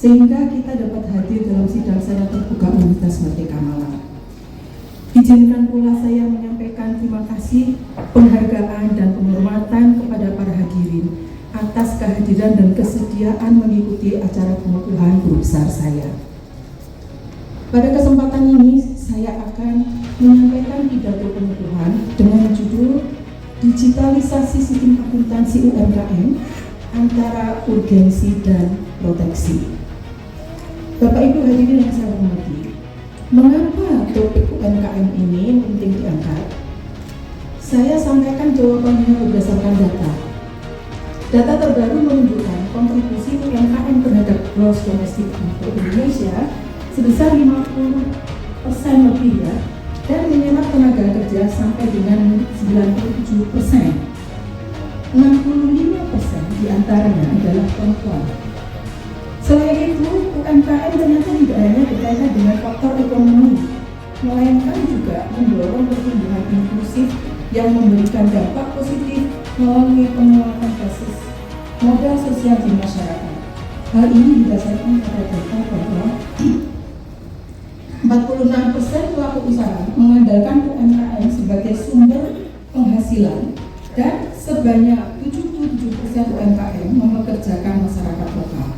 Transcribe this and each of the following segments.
sehingga kita dapat hadir dalam sidang secara terbuka Universitas Merdeka Malang. Izinkan pula saya menyampaikan terima kasih, penghargaan, dan penghormatan kepada para hadirin atas kehadiran dan kesediaan mengikuti acara pengukuhan guru besar saya. Pada kesempatan ini, saya akan menyampaikan pidato pengukuhan dengan judul Digitalisasi Sistem Akuntansi UMKM antara Urgensi dan Proteksi. Bapak Ibu hadirin yang saya hormati, mengapa topik UMKM ini penting diangkat? Saya sampaikan jawabannya berdasarkan data. Data terbaru menunjukkan kontribusi UMKM terhadap gross domestic product Indonesia sebesar 50% lebih ya, dan menyerap tenaga kerja sampai dengan 97%. 65% diantaranya adalah perempuan. Selain itu, UMKM ternyata tidak hanya berkaitan dengan faktor ekonomi, melainkan juga mendorong pertumbuhan inklusif yang memberikan dampak positif melalui penguatan basis modal sosial di masyarakat. Hal ini didasarkan pada data bahwa 46% pelaku usaha mengandalkan UMKM sebagai sumber penghasilan dan sebanyak 77% UMKM mempekerjakan masyarakat lokal.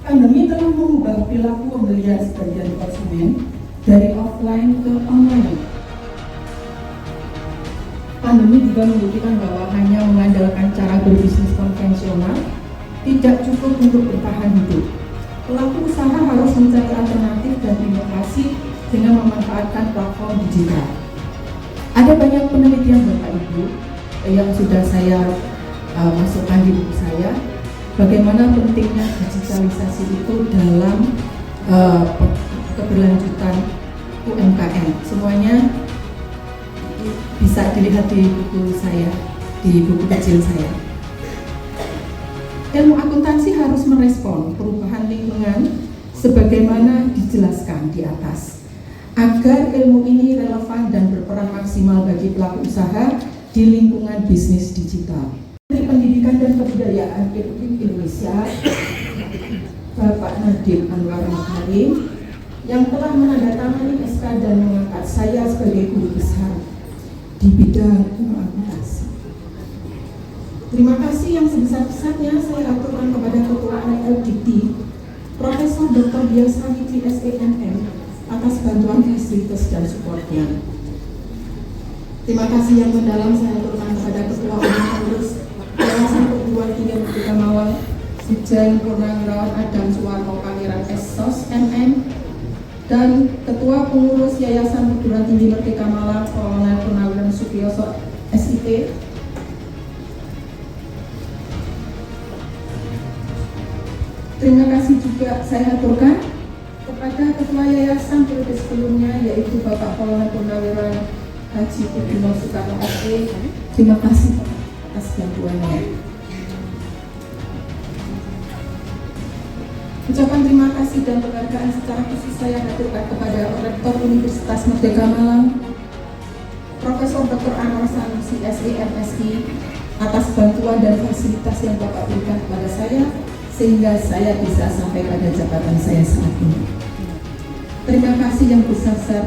Pandemi telah mengubah perilaku pembelian sebagian konsumen dari offline ke online. Pandemi juga membuktikan bahwa hanya mengandalkan cara berbisnis konvensional tidak cukup untuk bertahan hidup. Pelaku usaha harus mencari alternatif dan inovasi dengan memanfaatkan platform digital. Ada banyak penelitian Bapak Ibu yang sudah saya masukkan di buku saya, bagaimana pentingnya digitalisasi itu dalam keberlanjutan UMKM. Semuanya bisa dilihat di buku saya, di buku kecil saya. Ilmu akuntansi harus merespon perubahan lingkungan sebagaimana dijelaskan di atas, agar ilmu ini relevan dan berperan maksimal bagi pelaku usaha di lingkungan bisnis digital. Menteri Pendidikan dan Kebudayaan Republik Indonesia, Bapak Nadiem Anwar Makarim, yang telah menandatangani SK dan mengangkat saya sebagai guru besar di bidang ilmu akuntansi. Terima kasih yang sebesar-besarnya saya aturkan kepada Ketua LDIKTI, Profesor Dr. Dias Hamidi SEMM, atas bantuan fasilitas dan supportnya. Terima kasih yang mendalam saya aturkan kepada Ketua Umum Pengurus Yayasan Perguruan Tinggi Merdeka Malang, Brigjen Purnawirawan Adam Suwarno Pangeran SSOS MM, dan Ketua Pengurus Yayasan Perguruan Tinggi Merdeka Malang Kolonel Purnawirawan Sugioso SIP. Terima kasih juga saya aturkan kepada Ketua Yayasan periode sebelumnya, yaitu Bapak Kolonel Purnawirawan Haji Budino Soekarno SE. Terima kasih atas bantuannya. Ucapan terima kasih dan penghargaan secara khusus saya aturkan kepada Rektor Universitas Merdeka Malang, Profesor Dr. Anwar Sanusi SE MSI, atas bantuan dan fasilitas yang Bapak berikan kepada saya, sehingga saya bisa sampai pada jabatan saya saat ini. Terima kasih yang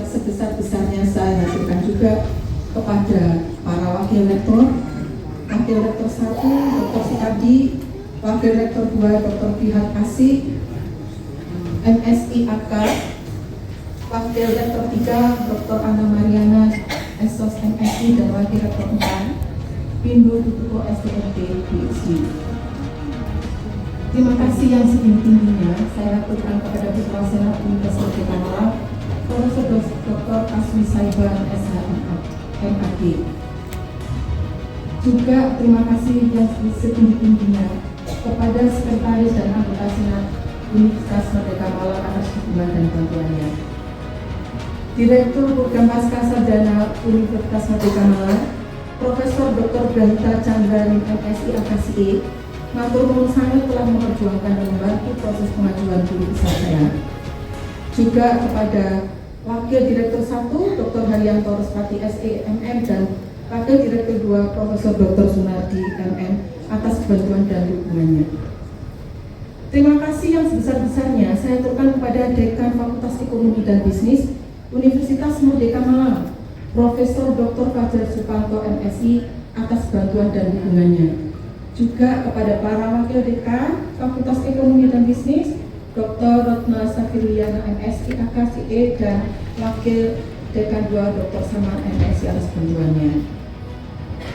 sebesar-besarnya saya haturkan juga kepada para Wakil Rektor 1, Dr. Sukadi, Wakil Rektor 2, Dr. Fihat Asih, MSI AK, Wakil Rektor 3, Dr. Anna Mariana, SOS MSI, dan Wakil Rektor 4, Bindu Tutuko SDMT, PhD. Terima kasih yang setinggi-tingginya saya aturkan kepada Ketua Senat Universitas Merdeka Malang, Profesor Dr. Asmi Saiban SHMAD. Juga terima kasih yang setinggi-tingginya kepada Sekretaris dan Anggota Senat Universitas Merdeka Malang atas dukungan dan bantuannya. Direktur Program Pascasarjana Universitas Merdeka Malang, Profesor Dr. Brahita Chandrani MSI AKSI, matur nuwun sangat telah memperjuangkan dan membantu proses pengajuan guru besar saya. Juga kepada Wakil Direktur 1, Dr. Haryanto Respati SEMM, dan Wakil Direktur 2 Profesor Dr. Sunardi MM atas bantuan dan dukungannya. Terima kasih yang sebesar-besarnya saya aturkan kepada Dekan Fakultas Ekonomi dan Bisnis Universitas Merdeka Malang, Profesor Dr. Fajar Supanto MSI atas bantuan dan dukungannya. Juga kepada para wakil dekan Fakultas Ekonomi dan Bisnis Dr. Retna Safiliana MSI AKCE dan Wakil Dekan 2 Dr. Saman MSI atas bantuannya.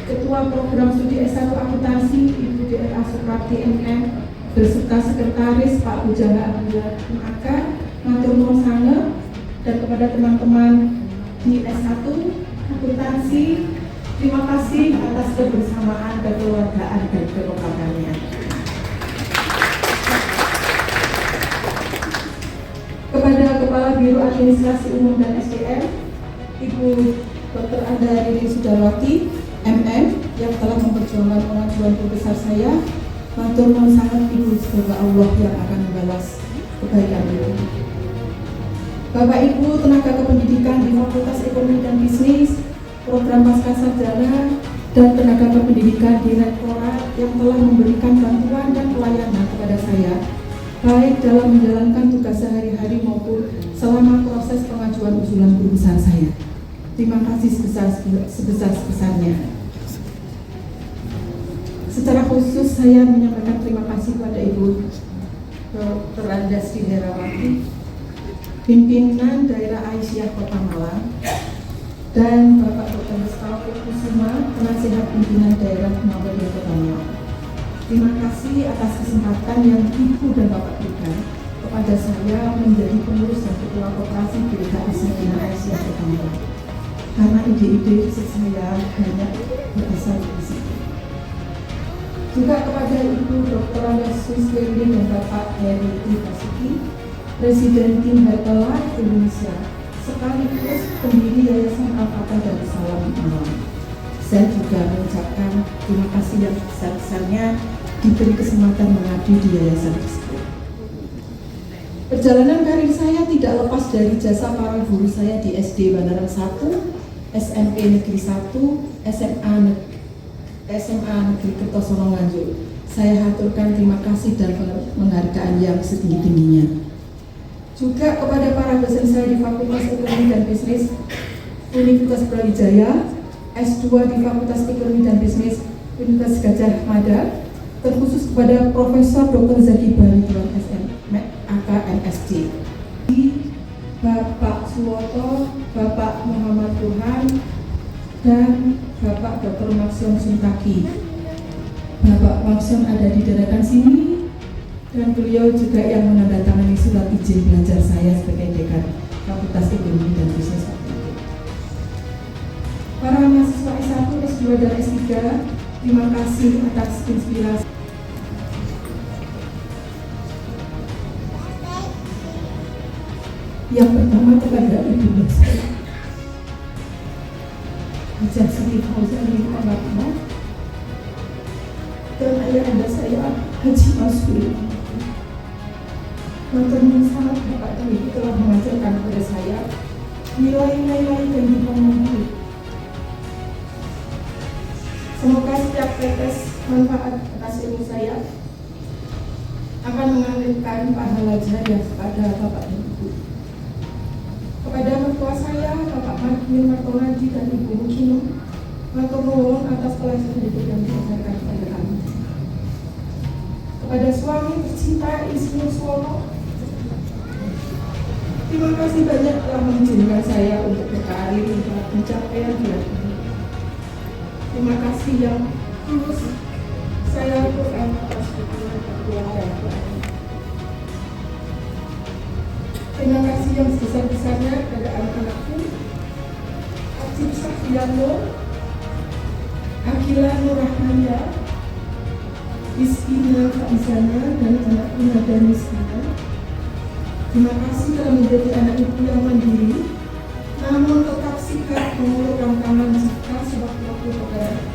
Ketua Program Studi S1 Akuntansi Ibu DRA Suprapti MM beserta Sekretaris Pak Bujangga Abdullah MAK, matur nuwun sanget, dan kepada teman-teman di S1 Akuntansi, terima kasih atas kebersamaan, kekeluargaan, dan kekompakannya. Kepada Kepala Biro Administrasi Umum dan SDM, Ibu Dr. Andari Sudarwati, MM, yang telah memperjuangkan pengajuan besar saya, matur nuwun sangat Ibu, semoga Allah yang akan membalas kebaikan Ibu. Bapak Ibu tenaga kependidikan di Fakultas Ekonomi dan Bisnis, Program Pascasarjana, dan tenaga kependidikan di Rektorat yang telah memberikan bantuan dan pelayanan kepada saya, baik dalam menjalankan tugas sehari-hari maupun selama proses pengajuan usulan guru besar saya. Terima kasih sebesar-besarnya. Secara khusus saya menyampaikan terima kasih kepada Ibu Dr. Andasri Herawati, pimpinan daerah Aisyah Kota Malang, dan Bapak Dr. Mustafa Kusuma, penasihat pimpinan daerah Muhammadiyah Kota Malang. Terima kasih atas kesempatan yang Ibu dan Bapak berikan kepada saya menjadi pengurus dan ketua koperasi BKS Medina Aisyah Kota Malang. Karena ide-ide saya banyak berasal dari situ. Juga kepada Ibu Dr. Andasri dan Bapak Heri Basuki, Presiden Tim Herbalife Indonesia, sekaligus pendiri Yayasan Al-Fatah Darussalam Malang. Saya juga mengucapkan terima kasih yang besar-besarnya diberi kesempatan mengabdi di yayasan tersebut. Perjalanan karir saya tidak lepas dari jasa para guru saya di SD Bandaran 1, SMP Negeri 1, SMA Negeri Kertosono Nganjuk. Saya haturkan terima kasih dan penghargaan yang setinggi-tingginya. Juga kepada para dosen saya di Fakultas Ekonomi dan Bisnis Universitas Brawijaya, S2 di Fakultas Ekonomi dan Bisnis Universitas Gajah Mada, terkhusus kepada Profesor Dr. Zaki Baridwan SM, AK MSc, Bapak Suwoto, Bapak Muhammad Tuhan, dan Bapak Dr. Maksion Suntaki. Bapak Maksion ada di deretan sini, dan beliau juga yang menandatangani surat izin belajar saya sebagai dekan Fakultas Ekonomi dan Bisnis. Para mahasiswa S1, S2, dan S3, terima kasih atas inspirasi. Yang pertama kepada ibu saya, Hajar Siti Fauzani Almarhumah, dan ayah anda saya, Haji Masuri. Matur sangat Bapak dan Ibu telah mengajarkan kepada saya nilai-nilai kehidupan yang baik. Semoga setiap tetes manfaat atas ilmu saya akan mengalirkan pahala jariah kepada Bapak dan Ibu. Kepada mertua saya, Bapak Martin Martonadi dan Ibu Mukino, matur nuwun atas pelajaran hidup yang diajarkan kepada kami. Kepada suami tercinta Insinyur Suwono, terima kasih banyak telah mengizinkan saya untuk berkarir hingga pencapaian di ini. Terima kasih yang tulus saya lakukan atas dukungan keluarga. Terima kasih yang sebesar-besarnya kepada anak-anakku, Ajib Safiano, Akila Nurrahmania, Rizkina Faizana, dan anakku Nada Rizkina. Terima kasih telah menjadi anak ibu yang mandiri, namun tetap sikap mengulurkan tangan jika sewaktu-waktu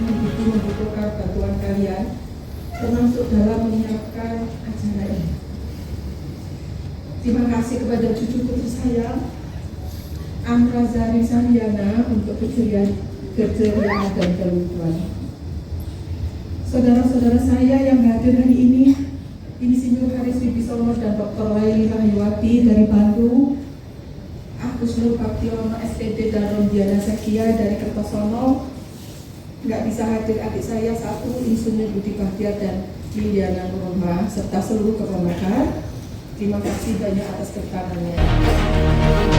membutuhkan bantuan kalian, termasuk dalam menyiapkan acara ini. Terima kasih kepada cucu putri saya, Amra Zari Saryana, untuk kejelian keceriaan dan kelucuan. Saudara-saudara saya yang hadir hari ini, Insinyur Haris Wibisono dan Dr. Laili Rahaywati dari Bandung, Agus Nur Baktiono SPD dan Rondiana Sekia dari Kertosono. Nggak bisa hadir adik saya satu, Insinyur Budi Bahtiar dan Liliana Nurma, serta seluruh keponakan. Terima kasih banyak atas kedatangannya.